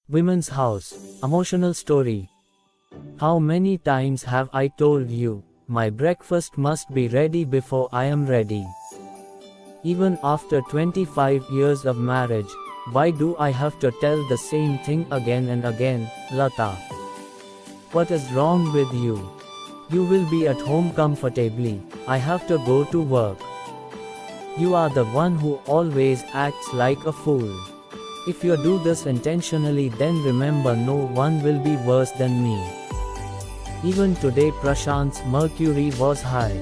Women's House. Emotional story. How many times have I told you, my breakfast must be ready before I am ready? Even after 25 years of marriage, why do I have to tell the same thing again and again, Lata? What is wrong with you? You will be at home comfortably. I have to go to work. You are the one who always acts like a fool. If you do this intentionally, then remember, no one will be worse than me. Even today Prashant's mercury was high.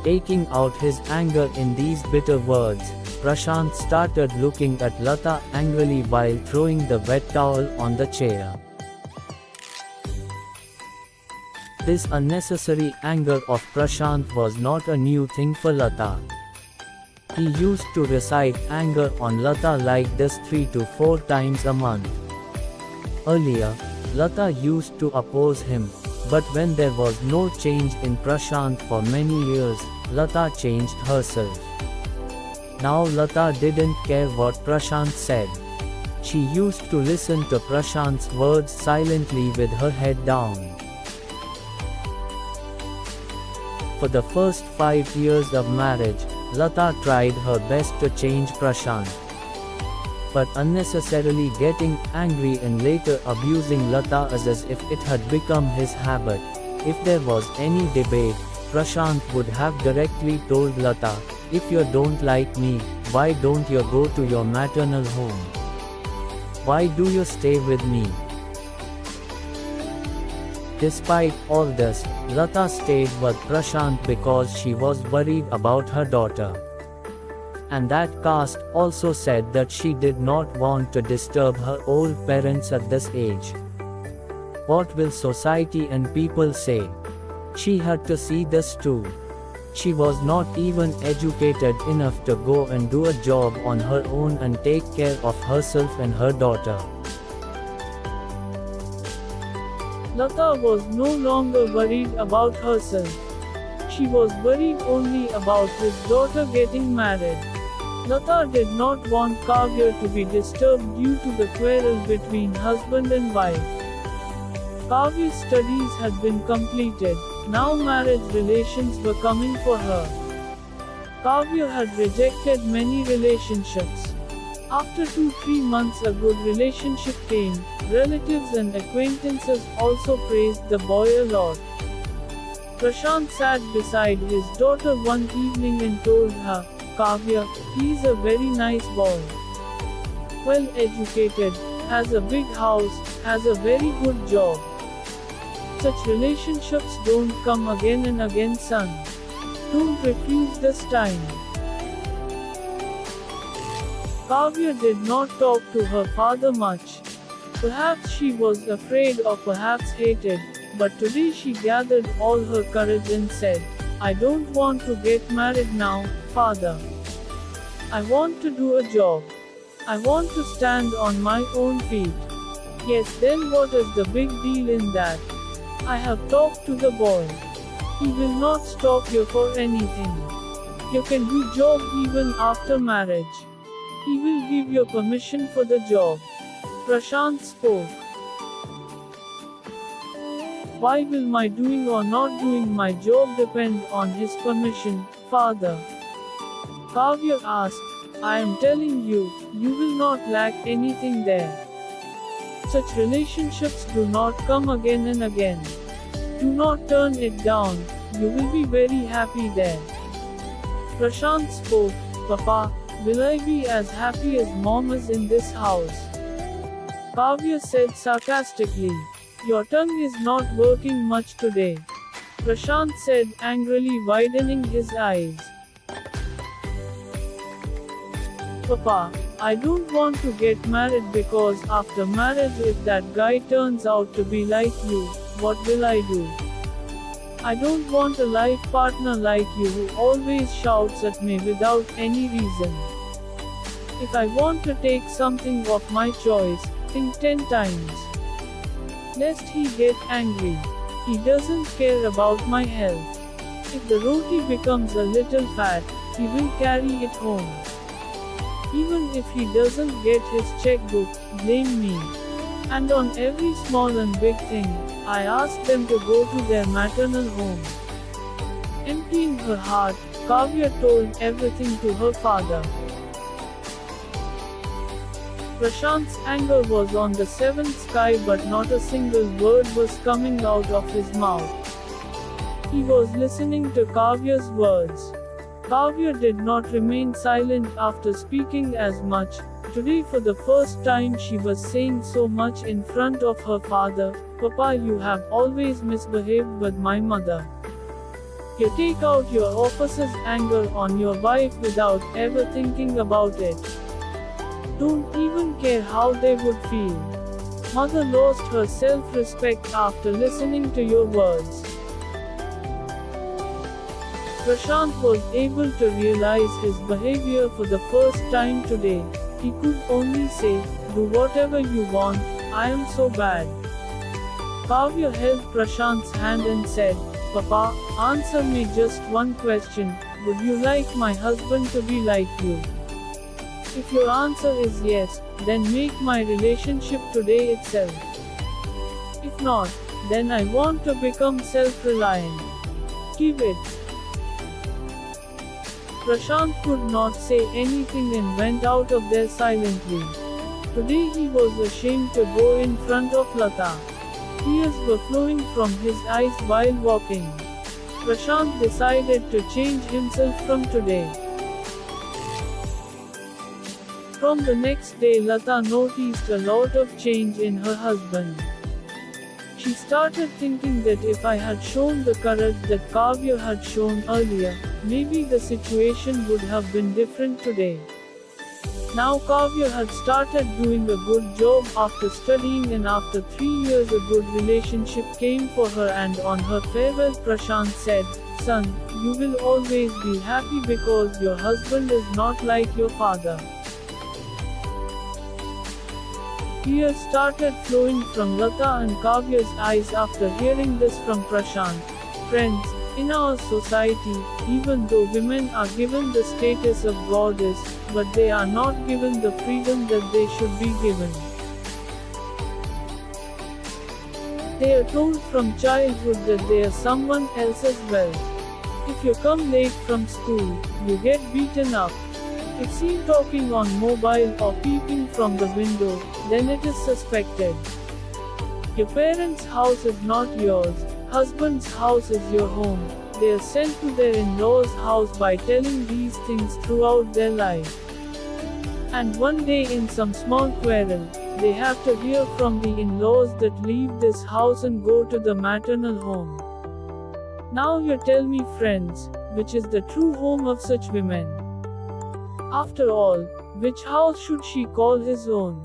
Taking out his anger in these bitter words, Prashant started looking at Lata angrily while throwing the wet towel on the chair. This unnecessary anger of Prashant was not a new thing for Lata. He used to recite anger on Lata like this 3 to 4 times a month. Earlier, Lata used to oppose him, but when there was no change in Prashant for many years, Lata changed herself. Now Lata didn't care what Prashant said. She used to listen to Prashant's words silently with her head down. For the first 5 years of marriage, Lata tried her best to change Prashant. But unnecessarily getting angry and later abusing Lata as if it had become his habit. If there was any debate, Prashant would have directly told Lata, "If you don't like me, why don't you go to your maternal home? Why do you stay with me?" Despite all this, Lata stayed with Prashant because she was worried about her daughter. And that caste also said that she did not want to disturb her old parents at this age. What will society and people say? She had to see this too. She was not even educated enough to go and do a job on her own and take care of herself and her daughter. Lata was no longer worried about herself. She was worried only about his daughter getting married. Lata did not want Kavya to be disturbed due to the quarrel between husband and wife. Kavya's studies had been completed, now marriage relations were coming for her. Kavya had rejected many relationships. After 2-3 months a good relationship came. Relatives and acquaintances also praised the boy a lot. Prashant sat beside his daughter one evening and told her, "Kavya, he's a very nice boy. Well educated, has a big house, has a very good job. Such relationships don't come again and again, son. Don't refuse this time." Kavya did not talk to her father much. Perhaps she was afraid or perhaps hated, but today she gathered all her courage and said, "I don't want to get married now, father. I want to do a job. I want to stand on my own feet." "Yes, then what is the big deal in that? I have talked to the boy. He will not stop you for anything. You can do job even after marriage. He will give you permission for the job." Prashant spoke. "Why will my doing or not doing my job depend on his permission, father?" Kavya asked. "I am telling you, you will not lack anything there. Such relationships do not come again and again. Do not turn it down, you will be very happy there." Prashant spoke. "Papa, will I be as happy as mom is in this house?" Kavya said sarcastically. "Your tongue is not working much today," Prashant said angrily, widening his eyes. "Papa, I don't want to get married because after marriage if that guy turns out to be like you, what will I do? I don't want a life partner like you who always shouts at me without any reason. If I want to take something of my choice, think 10 times. Lest he get angry. He doesn't care about my health. If the roti becomes a little fat, he will carry it home. Even if he doesn't get his checkbook, blame me. And on every small and big thing, I ask them to go to their maternal home. Emptying her heart, Kavya told everything to her father. Prashant's anger was on the seventh sky, but not a single word was coming out of his mouth. He was listening to Kavya's words. Kavya did not remain silent after speaking as much. Today, for the first time, she was saying so much in front of her father. Papa, you have always misbehaved with my mother. You take out your officer's anger on your wife without ever thinking about it. Don't even care how they would feel. Mother lost her self-respect after listening to your words. Prashant was able to realize his behavior for the first time today. He could only say, "Do whatever you want, I am so bad." Kavya held Prashant's hand and said, "Papa, answer me just one question. Would you like my husband to be like you? If your answer is yes, then make my relationship today itself. If not, then I want to become self-reliant. Give it." Prashant could not say anything and went out of there silently. Today he was ashamed to go in front of Lata. Tears were flowing from his eyes while walking. Prashant decided to change himself from today. From the next day, Lata noticed a lot of change in her husband. She started thinking that if I had shown the courage that Kavya had shown earlier, maybe the situation would have been different today. Now Kavya had started doing a good job after studying, and after 3 years a good relationship came for her, and on her farewell Prashant said, "Son, you will always be happy because your husband is not like your father." Tears started flowing from Lata and Kavya's eyes after hearing this from Prashant. Friends, in our society, even though women are given the status of goddess, but they are not given the freedom that they should be given. They are told from childhood that they are someone else's wealth. If you come late from school, you get beaten up. If seen talking on mobile or peeping from the window, then it is suspected. Your parents' house is not yours. Husband's house is your home. They are sent to their in-laws' house by telling these things throughout their life. And one day in some small quarrel, they have to hear from the in-laws that leave this house and go to the maternal home. Now you tell me, friends, which is the true home of such women? After all, which house should she call his own?